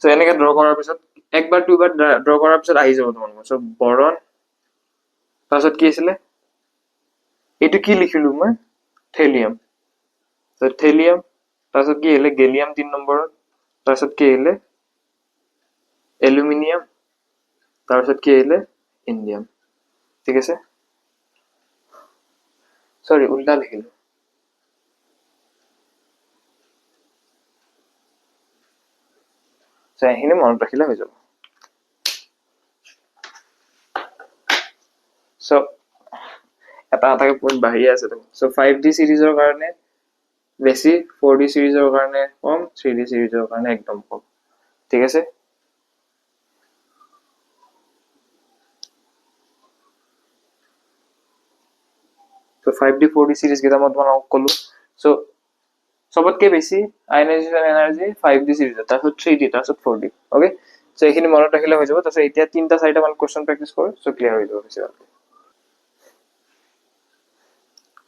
চ' এনেকে ড্ৰ কৰাৰ পিছত একবাৰ দুইবাৰ ড্ৰ কৰাৰ পিছত আহি যাব তোমালোকৰ, চ' বৰন তাৰপিছত কি আছিলে এইটো কি লিখিলো মই থেলিয়াম থেলিয়াম তাৰপিছত কি আহিলে গেলিয়াম 3 নম্বৰত তাৰপিছত কি আহিলে এলুমিনিয়াম তাৰপিছত কি আহিলে ইণ্ডিয়াম ঠিক আছে সৰি উল্টা লিখিলো এইখিনি মনত ৰাখিলে হৈ যাব সো এটা এটাকে পইণ্ট বাঢ়ি আছে সো 5D সিৰিজৰ কাৰণে বেছি 4D সিৰিজৰ কাৰণে কম 3D সিৰিজৰ কাৰণে একদম কম ঠিক আছে সো 5D 4D সিরিজ কেইটা মই তোমাক ক'লো সো সবতকে বেছি আয়নাইজেশন এনার্জি 5D সিরিজত তাৰপিছত 3D তাৰপিছত 4D ওকে সো এইখিনি মনত ৰাখিলে হৈ যাব তাৰপিছত এতিয়া তিনটা চাৰিটা মান কোৱেশ্চন প্ৰেক্টিস কৰো সো ক্লিয়াৰ হৈ যাব বেছি ভালকে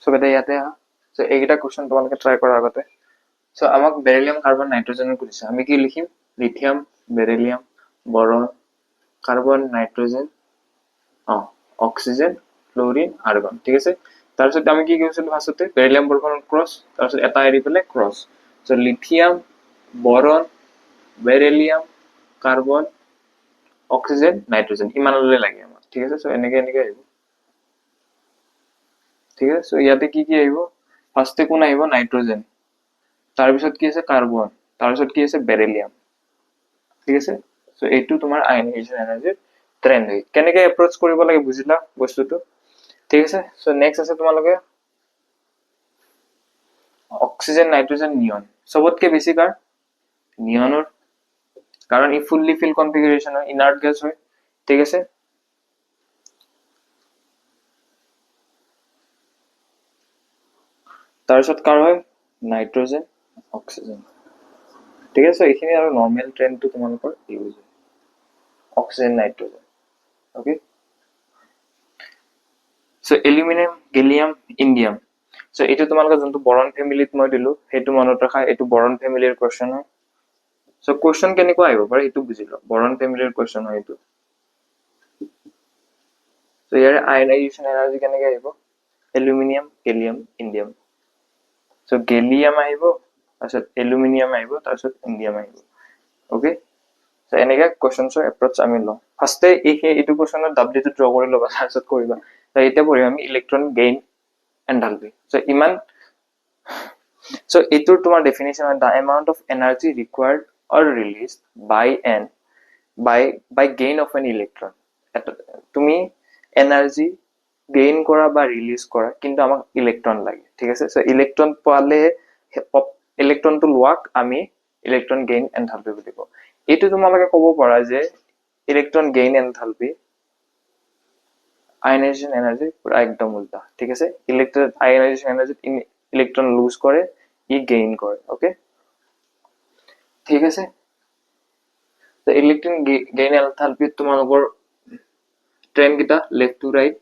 সো বেটা ইয়াতে সো এইকেইটা কোৱেশ্চন তোমালোকে ট্ৰাই কৰাৰ আগতে সো আমাক বেৰিলিয়াম কাৰ্বন নাইট্ৰজেনৰ কৈছে আমি কি লিখিম lithium beryllium boron carbon nitrogen oxygen chlorine argon ঠিক আছে তাৰপিছত আমি কি কৰিছিলো ফাৰ্ষ্টতে বেৰিলিয়াম বৰনৰ ক্ৰছ তাৰপিছত এটা এৰি পেলাই cross so lithium boron beryllium carbon oxygen nitrogen ইমানলৈ লাগে আমাক ঠিক আছে সো এনেকে আহিব ঠিক আছে সো ইয়াতে কি আহিব ফাৰ্ষ্টে কোন আহিব নাইট্ৰজেন তাৰপিছত কি আছে কাৰ্বন তাৰপিছত কি আছে বেৰিলিয়াম ঠিক আছে সো এইটো তোমাৰ আয়নাইজেশন এনাৰ্জিৰ ট্ৰেন্ড হয় কেনেকে এপ্ৰোচ কৰিব লাগে বুজিলা বস্তুটো ঠিক আছে সো নেক্সট আছে তোমালোকে অক্সিজেন নাইট্ৰজেন নিয়ন সবতকে বেছি কাৰ নিয়নৰ কাৰণ ই ফুললি ফিল কনফিগাৰেশন হয় ইনাৰ্ট গ্যাস হয় ঠিক আছে তাৰপিছত কাৰ হয় নাইট্ৰজেন অক্সিজেন ঠিক আছে এইখিনি আৰু নৰ্মেল ট্ৰেন্ডটো তোমালোকৰ ইউজ হয় oxygen nitrogen okay so aluminium gallium Indian so এইটো তোমালোকৰ যোনটো বৰন ফেমিলিত মই দিলো সেইটো মনত ৰাখা এইটো বৰন ফেমিলিৰ কোৱেশ্চন হয় সো কোৱেশ্চন কেনেকুৱা আহিব পাৰে এইটো বুজিলো বৰন ফেমিলিৰ কোৱেশ্চন হয় এইটো সো ইয়াৰ আয়নাইজেশন এনাৰ্জি কেনেকৈ আহিব aluminium gallium Indian so gallium আহিব তাৰপিছত এলুমিনিয়াম আহিব তাৰপিছত ইণ্ডিয়াম আহিব ওকে সো এনেকৈ কোৱেশ্চনছৰ এপ্ৰচ আমি লওঁ ফাৰ্ষ্টে এইটো কোৱেশ্চনৰ ডাব্লিউটো ড্ৰ কৰি ল'বা তাৰপিছত কৰিবা এতিয়া পঢ়িম আমি ইলেক্ট্ৰন গেইন এন্থালপি সো ইমান সো এইটোৰ তোমাৰ ডেফিনেশ্যন হয় the amount of energy required or release by gain of an electron তুমি এনাৰ্জি গেইন কৰা বা ৰিলিজ কৰা কিন্তু আমাক ইলেক্ট্ৰন লাগে ঠিক আছে সো ইলেক্ট্ৰন পালে ইলেক্ট্ৰনটো লোৱাক আমি ইলেক্ট্ৰন গেইন এন্থালপি বুলি কওঁ এইটো তোমালোকে ক'ব পাৰা যে ইলেক্ট্ৰন গেইন এন্থালপি আয়নাইজেশন এনার্জি পুরা একদম উল্টা ঠিক আছে আয়নাইজেশন এনার্জি ইলেকট্রন লুজ করে ই গেইন করে ওকে ঠিক আছে তো ইলেকট্রন গেইন এন্থালপি তোমালোকৰ ট্ৰেন্ড কিটা লেফট টু ৰাইট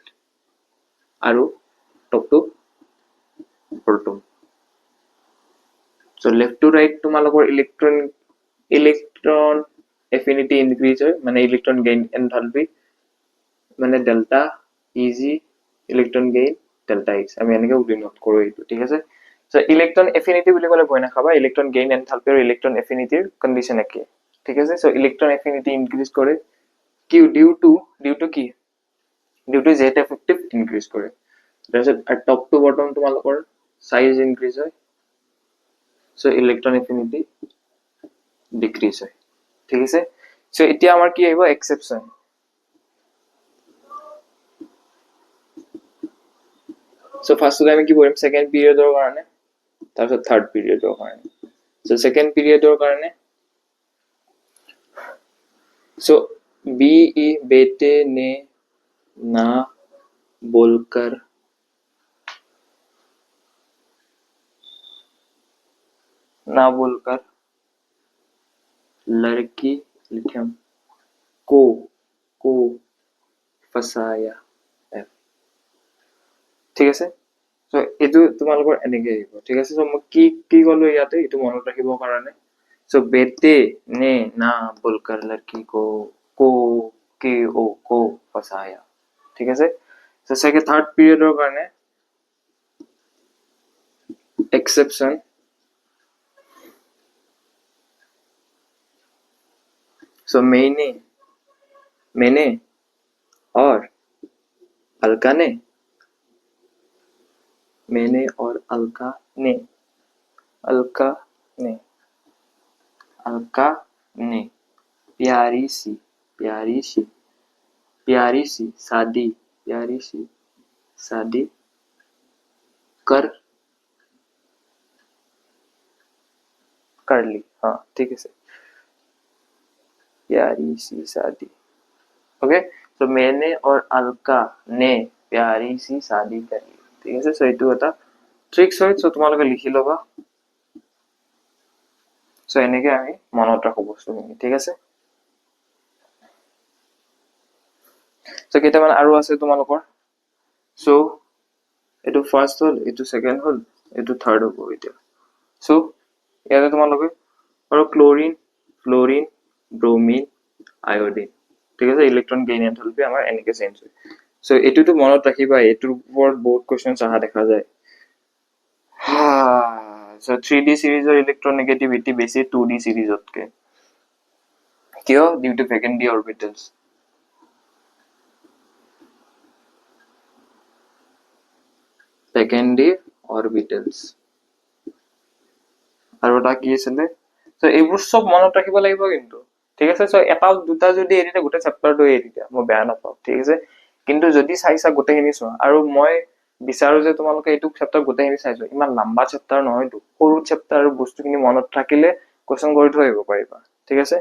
আৰু top to bottom so left to right তোমালোকৰ ইলেকট্ৰন এফিনিটি ইনক্ৰিজ হয় মানে ইলেকট্ৰন গেইন এন্থালপি মানে delta easy electron gain delta x আমি এনেকৈ উল্লি নোট কৰো এইটো ঠিক আছে সো ইলেক্ট্ৰন এফিনিটি বুলি ক'লে ভয় নাখাবা ইলেক্ট্ৰন গেইন এন্থালপি আৰু ইলেক্ট্ৰন এফিনিটিৰ কন্ডিশন একে ঠিক আছে সো ইলেক্ট্ৰন এফিনিটি ইনক্ৰিজ কৰে কিউ ডিউ টু কি due to Z effective increase কৰে তাৰপিছত টপ টু বটম তোমালোকৰ সাইজ ইনক্ৰিজ হয় সো ইলেক্ট্ৰন এফিনিটি ডিক্ৰিজ হয় ঠিক আছে সো এতিয়া আমাৰ কি আহিব এক্সেপশন সো ফাৰ্ষ্টতে আমি কি কৰিম সেকেন্ড পিৰিয়ডৰ কাৰণে তাৰপিছত থাৰ্ড পিৰিয়ডৰ কাৰণে সো সেকেন্ড পিৰিয়ডৰ কাৰণে सो बी ई बेटे ने ना बोलकर लड़की लिथियम को फसाया ঠিক আছে সো এইটো তোমালোকৰ এনেকৈ আহিব ঠিক আছে সো মই কি ক'লো ইয়াতে এইটো মনত ৰাখিবৰ কাৰণে सो बेटे ने ना बोलकर लड़की को फसाया ঠিক আছে So second third period or karne exception so मैंने और अलका ने मैंने और अलका ने अलका ने प्यारी सी शादी कर ली हाँ ठीक है सर प्यारी सी शादी ओके तो मैंने और अलका ने प्यारी सी शादी कर ली ठीक है सर এইটো এটা ট্ৰিক্স হয় সো তোমালোকে লিখি লবা সো এনেকে আমি মনত ৰাখো বস্তুখিনি ঠিক আছে সো কেইটামান আৰু আছে তোমালোকৰ সো এইটো ফাৰ্স্ট হল এইটো সেকেন্ড হল এইটো থাৰ্ড হ'ব এতিয়া সো ইয়াতে তোমালোকে আৰু ক্লোৰিন ফ্লোৰিন ব্ৰোমিন আয়োডিন ঠিক আছে ইলেক্ট্ৰন গেইন এন্থালপি আমাৰ এনেকে চেঞ্জ হয় সো এটুটো মনত ৰাখিবা এটুৰ ওপৰত বহুত কোৱেশ্চনছ আহা দেখা যায় so 3D সিৰিজৰ ইলেক্ট্ৰোনেগেটিভিটি বেছি 2D সিৰিজতকে কিয় due to vacant orbitals vacant orbitals আৰু এটা কি আছিলে সো এইবোৰ সব মনত ৰাখিব লাগিব কিন্তু ঠিক আছে সো এটা দুটা যদি এৰিতে গোটে চেপ্টাৰটো এৰি দিয়া মই বেয়া নাপাওঁ ঠিক আছে কিন্তু যদি চাইছা গোটেখিনি চোৱা আৰু মই বিচাৰো যে তোমালোকে এইটো চেপ্টাৰ গোটেখিনি চাইছো ইমান লম্বা চেপ্টাৰ নহয়তো সৰু চেপ্টাৰ বস্তুখিনি মনত থাকিলে কোৱেশ্চন কৰি থৈ আহিব পাৰিবা ঠিক আছে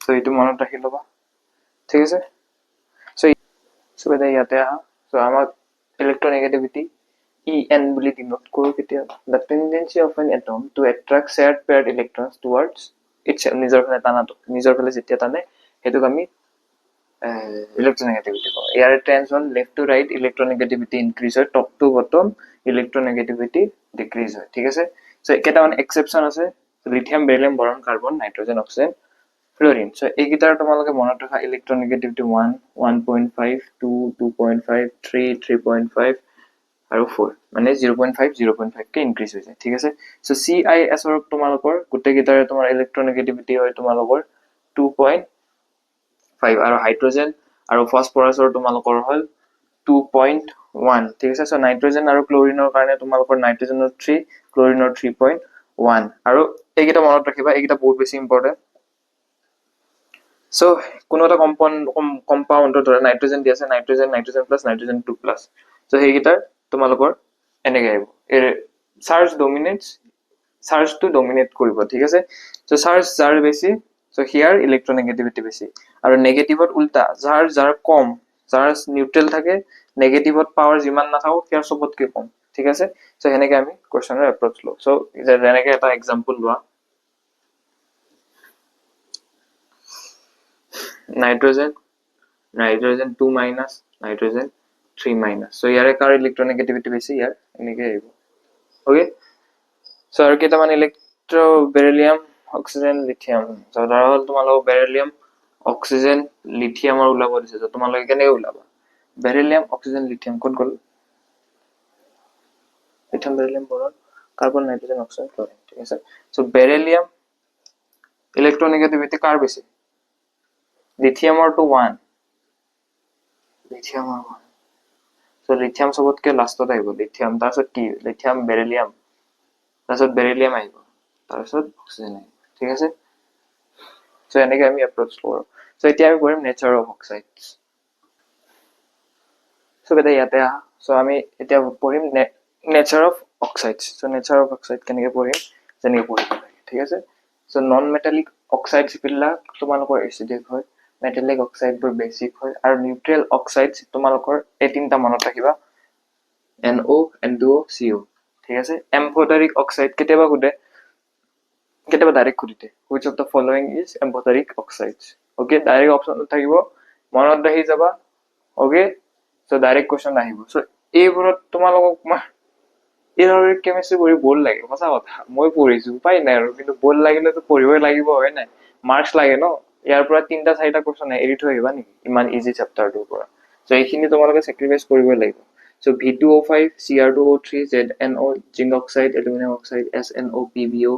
সো এইটো মনত ৰাখি ল'বা ঠিক আছে সো এটা ইয়াতে আহা সো আমাক ইলেক্ট্ৰোনেগেটিভিটি En বুলি ডিনোট কৰো কেতিয়াবা the tendency of an atom to attract shared paired electrons towards its নিজৰ ফালে টানাটো নিজৰ ফালে যেতিয়া টানে হেতুক আমি ইলেক্ট্ৰোনেগেটিভিটি কওঁ ইয়াৰ ট্ৰেন্স হল left to right electronegativity increase হয় top to bottom electronegativity decrease হয় ঠিক আছে সো কেইটামান এক্সেপশন আছে lithium beryllium boron carbon nitrogen oxygen fluorine so এইকেইটাৰ তোমালোকে মনত ৰাখা ইলেক্ট্ৰোনেগেটিভিটি 1 1.5 2 2.5 3 3.5 আৰু 4 মানে 0.5 কে ইনক্ৰিজ হৈ যায় ঠিক আছে সো CIS ৰ তোমালোকৰ গুটে গিটাৰে তোমাৰ ইলেক্ট্ৰোনেগেটিভিটি হয় তোমালোকৰ 2.5 আৰু হাইড্ৰোজেন আৰু ফসফৰাছৰ তোমালোকৰ হল 2.1 ঠিক আছে সো নাইট্ৰোজেন আৰু ক্লোৰিনৰ কাৰণে তোমালোকৰ নাইট্ৰোজেনৰ 3 ক্লোৰিনৰ 3.1 আৰু এইকেইটা মনত ৰাখিবা এইকেইটা বহুত বেছি ইম্পৰ্টেন্ট সো কোনো এটা কম্পাউণ্ডৰ ধৰা নাইট্ৰোজেন দি আছে nitrogen plus nitrogen 2 plus so এইকেইটাৰ তোমালোকৰ এনেকে আহিব চাৰ্জ ডমিনেটস চাৰ্জটো ডমিনেট কৰিব ঠিক আছে সো চাৰ্জ যাৰ বেছি সো হিয়াৰ ইলেক্ট্ৰোনেগেটিভিটি বেছি আৰু নেগেটিভত উল্টা যাৰ কম যাৰ নিউট্ৰেল থাকে নেগেটিভত পাৱাৰ যিমান নাথাকক হিয়াৰ সবতকে কম ঠিক আছে সো হেনেকে আমি কোৱেশ্চনৰ এপ্ৰোচ লও সো যেনেকে এটা এক্সাম্পল লোৱা nitrogen 2 minus nitrogen 3 minus so ইয়াৰে কাৰ ইলেক্ট্ৰোনেগেটিভিটি বেছি ইয়াৰ এনেকে আহিব ওকে সো আৰু কেইটামান electro beryllium oxygen lithium so ধৰা হল তোমালোক বেৰিলিয়াম অক্সিজেন লিথিয়ামৰ ওলাব দিছে সো তোমালোকে কেনেকৈ ওলাবা বেৰিলিয়াম অক্সিজেন লিথিয়াম কোন কোন lithium beryllium boron carbon nitrogen oxygen chlorine ঠিক আছে সো বেৰিলিয়াম ইলেক্ট্ৰোনেগেটিভিটি কাৰ বেছি লিথিয়ামৰ টু 1 লিথিয়ামৰ 1 সো লিথিয়াম সবতকে লাষ্টত আহিব লিথিয়াম তাৰছত কি লিথিয়াম বেৰিলিয়াম তাৰছত বেৰিলিয়াম আহিব তাৰছত অক্সিজেন আহিব ঠিক আছে সো এনেকে আমি এপ্ৰোচ কৰো সো এতিয়া আমি কৰিম নেচাৰ অফ অক্সাইডছ সো বেটা ইয়াতে আহা সো আমি এতিয়া পঢ়িম nature of oxides so nature of oxide কেনেকে পঢ়িম যেনেকে পঢ়িব লাগে ঠিক আছে সো নন মেটালিক অক্সাইডছ বিলাক তোমালোকৰ এচিডিক হয় মেটালিক অক্সাইড বোৰ বেসিক হয় আৰু নিউট্ৰেল অক্সাইডছ তোমালোকৰ এই তিনটা মনত ৰাখিবা NO N2O CO ঠিক আছে এম্ফোটাৰিক অক্সাইড কেতিয়াবা খুদে কেতিয়াবা ডাইৰেক্ট খুদিতে which of the following is amphoteric oxides okay direct option থাকিব মনত ৰাখি যাবা okay so direct question আহিব so এইবোৰত তোমালোকক ইনঅৰ্গেনিক কেমিষ্ট্ৰি পঢ়ি বৰ লাগে, সঁচা কথা। মই পঢ়িছো, উপায় নাই আৰু, কিন্তু বৰ লাগিলেতো পঢ়িবই লাগিব, হয় নাই? মাৰ্কস লাগে ন, ইয়াৰ পৰা 3টা 4টা কুৱেশ্যন এৰি থৈ আহিবা নেকি ইমান ইজি চেপ্টাৰটোৰ পৰা? চ' এইখিনি তোমালোকে চেক্ৰিফাইচ কৰিবই লাগিব। চ' V2O5, Cr2O3, ZNO, zinc oxide, aluminium oxide, SNO, PbO,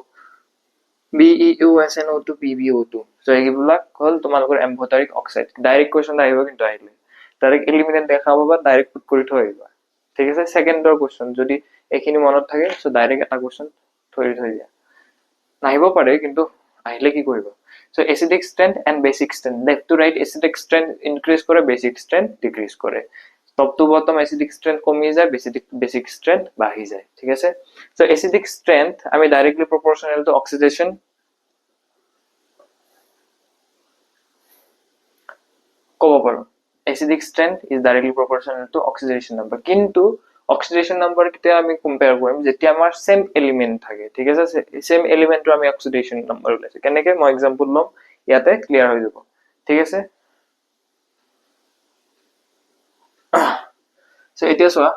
BeO, SNO2, PbO2। চ' এইবিলাক হ'ল তোমালোকৰ এম্ফটাৰিক অক্সাইড। ডাইৰেক্ট কুৱেশ্যন আহিব, কিন্তু আহিলে ডাইৰেক্ট এলিমিনেট দেখা পাবা, ডাইৰেক্ট পুট কৰি থৈ আহিবা, ঠিক আছে? সেকেন্ডৰ কুৱেশ্যন যদি এইখিনি মনত থাকে, চ' ডাইৰেক্ট এটা কুৱেশ্যন থৈ দিয়া। নাহিব পাৰে, কিন্তু আহিলে কি কৰিবা? So' acidic strength and basic strength, left to right acidic strength increase কৰে, বেচিক ষ্ট্ৰেন্থ ডিক্ৰিজ কৰে। Top to bottom acidic strength কমি যায়, বেচিক ষ্ট্ৰেন্থ বাঢ়ি যায়, ঠিক আছে? চ' এচিডিক ষ্ট্ৰেন্থ আমি ডাইৰেক্টলি প্ৰপৰ্চনেল টু অক্সিডেশ্যন ক'ব পাৰো। Acidic strength is directly proportional to oxidation number. কিন্তু অক্সিডেশ্যন নাম্বাৰ কেতিয়া আমি কম্পেয়াৰ কৰিম? যেতিয়া আমাৰ সেম এলিমেন্ট থাকে, ঠিক আছে? সেম এলিমেন্টৰ আমি অক্সিডেশ্যন নাম্বাৰ ওলাইছে। কেনেকে? মই এক্সাম্পল ল'ম, ইয়াতে ক্লিয়াৰ হৈ যাব, ঠিক আছে? চ' এতিয়া চোৱা,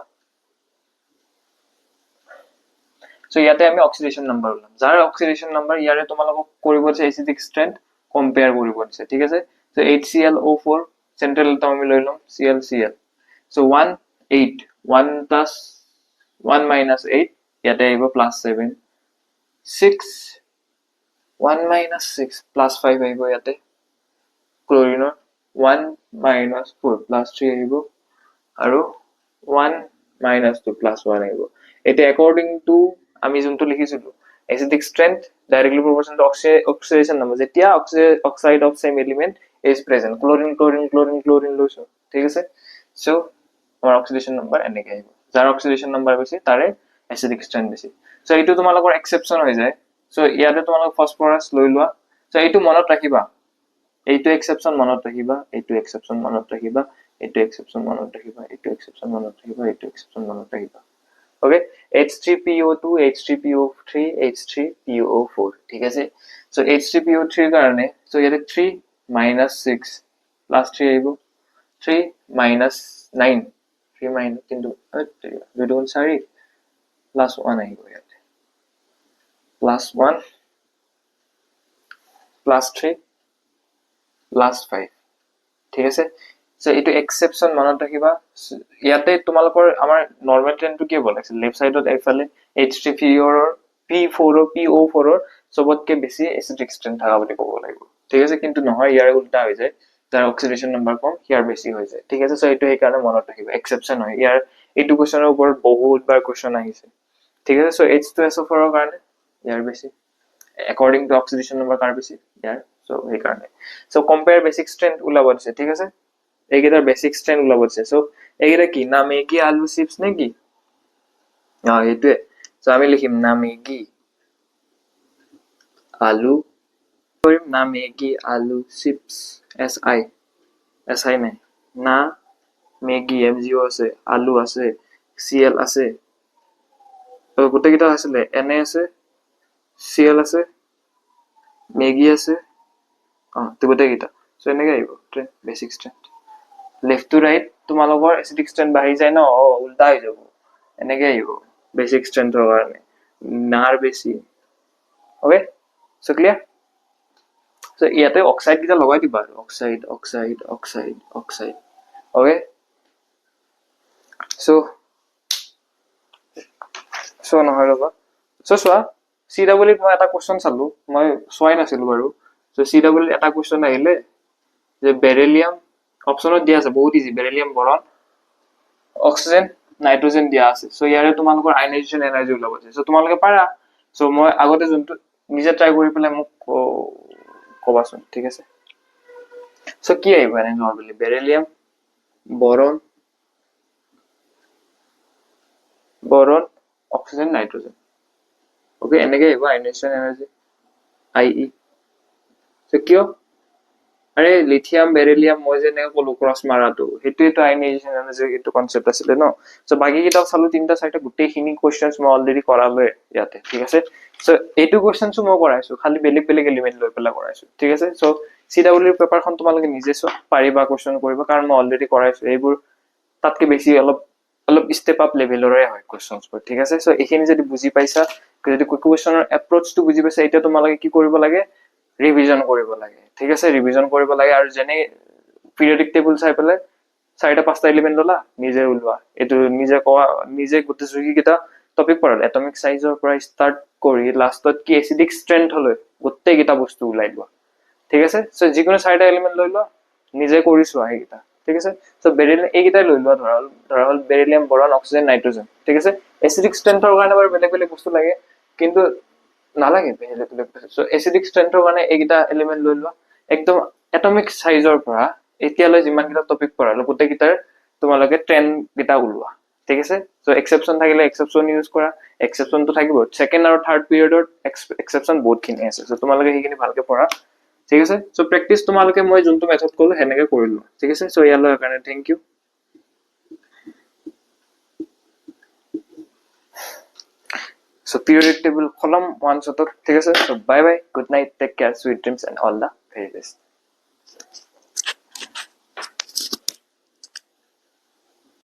চ' ইয়াতে আমি অক্সিডেশ্যন নাম্বাৰ ওলাম, যাৰ অক্সিডেশ্যন নাম্বাৰ ইয়াৰে তোমালোকক কৰিব দিছে এচিডিক ষ্ট্ৰেন্থ কম্পেয়াৰ কৰিব দিছে, ঠিক আছে? চ' HClO4 চেন্ট্ৰেল এটম আমি লৈ ল'ম, ClCl। চ' 1 8 1 plus 1 minus 8, ইয়াতে আহিব +7 6 1 minus 6 +5 আহিব ইয়াতে। ক্লোৰিনৰ 1 minus 4 +3 আহিব, আৰু 1 minus 2 +1 আহিব। এতিয়া একৰ্ডিং টু আমি যোনটো লিখিছিলো acidic strength directly proportional to oxidation number, যেতিয়া oxide of same element is present, chlorine chlorine chlorine chlorine লৈছো, ঠিক আছে? চ' আমাৰ অক্সিডেশ্যন নাম্বাৰ এনেকে আহিব, যাৰ অক্সিডেশ্যন নাম্বাৰ বেছি তাৰে এচিডিক ষ্ট্ৰেন্থ বেছি। চ' এইটো তোমালোকৰ এক্সেপশ্যন হৈ যায়। চ' ইয়াতে তোমালোক ফচফৰাছ লৈ লোৱা। চ' এইটো মনত ৰাখিবা, এইটো এক্সেপশ্যন মনত ৰাখিবা, এইটো এক্সেপশ্যন মনত ৰাখিবা, এইটো এক্সেপশ্যন মনত ৰাখিবা, এইটো এক্সেপশ্যন মনত ৰাখিবা, এইটো এক্সেপশ্যন মনত ৰাখিবা। ওকে, H3PO2, H3PO3, H3PO4, ঠিক আছে? চ' H3PO3 কাৰণে, চ' ইয়াতে 3 minus 6 +3 আহিব, 3 minus 9 3 minus, কিন্তু 2 4 +1 আহিব ইয়াতে, +1 +3 +5, ঠিক আছে? চ' এইটো এক্সেপশ্যন মনত ৰাখিবা। ইয়াতে তোমালোকৰ আমাৰ নৰ্মেল ট্ৰেণ্ডটো কি হ'ব লাগিছিল? লেফ্ট চাইডত এইফালে H3PO4 চবতকে বেছি এচিডিক ষ্ট্ৰেন্থ থকা বুলি ক'ব লাগিব, ঠিক আছে? কিন্তু নহয়, ইয়াৰ উল্টা হৈ যায়, যাৰ অক্সিডেশ্যন নাম্বাৰ কম ইয়াৰ বেছি হৈ যায়, ঠিক আছে? চ' এইটো সেইকাৰণে মনত ৰাখিবা, এক্সেপশ্যন হয় ইয়াৰ। এইটো কুৱেশ্যনৰ ওপৰত বহুতবাৰ কুৱেশ্যন আহিছে, ঠিক আছে? চ' H2SO4 কাৰণে ইয়াৰ বেছি, একৰ্ডিং টু অক্সিডেশ্যন নাম্বাৰ কাৰ বেছি? ইয়াৰ। চ' সেইকাৰণে চ' কম্পেয়াৰ বেচিক ষ্ট্ৰেন্থ ওলাব দিছে, ঠিক আছে? এইকেইটাৰ বেচিক ষ্ট্ৰেন্থ ওলাব দিছে। চ' এইকেইটা কি? না মেগী আলু চিপছ নে কি? সেইটোৱে। চ' আমি লিখিম না মেগী আলু, কৰিম না মেগী আলু চিপছ, SI নাই, না মেগী MGO আছে, আলু আছে, CL আছে, গোটেইকেইটা আছিলে, NA আছে, CL আছে, মেগী আছে, গোটেইকেইটা। চ' এনেকে আহিব basic strength. Left to right তোমালোকৰ এচিডিক ষ্ট্ৰেন্থ বাঢ়ি যায় ন, উল্টা হৈ যাব, এনেকে আহিব বেচিক ষ্ট্ৰেন্থৰ কাৰণে, নাৰ বেছি। অকে, চ' ক্লিয়াৰ? চ' ইয়াতে অক্সাইড কেইটা লগাই দিবা, oxide oxide oxide oxide. Okay, so' নহয় ৰ'বা। চ' চোৱা, CWত মই এটা কুৱেশ্যন চালো, মই চোৱাই নাছিলো বাৰু। চ' CWত এটা কুৱেশ্যন আহিলে যে বেৰিলিয়াম, অপশ্যনত দিয়া আছে, বহুত easy, beryllium, boron, oxygen, nitrogen দিয়া আছে। চ' ইয়াৰে তোমালোকৰ আয়নাইজেশ্যন এনাৰ্জি ওলাব আছে। চ' তোমালোকে পাৰা। চ' মই আগতে যোনটো নিজে ট্ৰাই কৰি পেলাই মোক ক'বাচোন, ঠিক আছে? চ' কি আহিব এনে normally? Beryllium, boron, oxygen, nitrogen. Okay, এনেকে আহিব আয়নাইজেশ্যন এনাৰ্জি, IE। চ' কিয়? আৰে লিথিয়াম বেৰিলিয়াম মই যে এনেকে ক'লো ক্ৰছ মাৰাটো, সেইটোৱেতো আয়নাইজেশ্যন এনাৰ্জি, সেইটো কনচেপ্ট আছিলে ন। চ' বাকী কেইটাও চালো, 3টা 4টা গোটেইখিনি কুৱেশ্যনছ মই অলৰেডি কৰালোৱে ইয়াতে, ঠিক আছে? চ' এইটো কুৱেশ্যনছো মই কৰাইছো, খালি বেলেগ বেলেগ এলিমেন্ট লৈ পেলাই কৰাইছো, ঠিক আছে? চ' CWৰ পেপাৰখন তোমালোকে নিজে চোৱা, পাৰিবা কুৱেশ্যন কৰিব, কাৰণ মই অলৰেডি কৰাইছো। এইবোৰ তাতকে বেছি অলপ অলপ ষ্টেপ আপ লেভেলৰে হয় কুৱেশ্যনছবোৰ, ঠিক আছে। চ' এইখিনি যদি বুজি পাইছা, যদি কুৱেশ্যনৰ এপ্ৰ'চটো বুজি পাইছা, এতিয়া তোমালোকে কি কৰিব লাগে, ৰিভিজন কৰিব লাগে, ঠিক আছে। ৰিভিজন কৰিব লাগে, আৰু যেনে পিৰিয়ডিক টেবুল চাই পেলাই 4-5টা এলিমেণ্ট ল'লা, নিজে ওলোৱা, এইটো নিজে কোৱা, নিজে গোটেই যিকেইটা টপিক পঢ়াল, এটমিক চাইজৰ পৰা ষ্টাৰ্ট কৰি লাষ্টত কি এচিডিক ষ্ট্ৰেংথলৈ গোটেইকেইটা বস্তু ওলাই লোৱা, ঠিক আছে। চ' যিকোনো 4টা এলিমেণ্ট লৈ লোৱা, নিজে কৰি চোৱা সেইকেইটা, ঠিক আছে। চ' বেৰিলিয়াম এইকেইটাই লৈ লোৱা, ধৰা হ'ল বেৰিলিয়াম, বৰন, অক্সিজেন, নাইট্ৰজেন, ঠিক আছে। এচিডিক ষ্ট্ৰেংথৰ কাৰণে বাৰু বেলেগ বেলেগ বস্তু লাগে, কিন্তু নালাগে বেলেগ বেলেগ। চ' এচিডিক ষ্ট্ৰেংথৰ কাৰণে এইকেইটা এলিমেণ্ট লৈ লোৱা, একদম এটমিক চাইজৰ পৰা এতিয়ালৈ যিমানকেইটা টপিক পঢ়ালো গোটেইকেইটাৰ তোমালোকে ট্ৰেণ্ড কেইটা ওলোৱা, ঠিক আছে। চ' এক্সেপশ্যন থাকিলে এক্সেপশ্যন ইউজ কৰা, এক্সেপশ্যনটো থাকিব। ছেকেণ্ড আৰু থাৰ্ড পিৰিয়ডত এক্সেপশ্যন বহুতখিনি আছে, চ' তোমালোকে সেইখিনি ভালকে পঢ়া, ঠিক আছে। চ' প্ৰেক্টিচ তোমালোকে মই যোনটো মেথড ক'লো সেনেকে কৰিলো, ঠিক আছে। চ' ইয়ালৈ কাৰণে thank you. So periodic table column one shot, ঠিক আছে। So bye bye, good night, take care, sweet dreams and all the very best.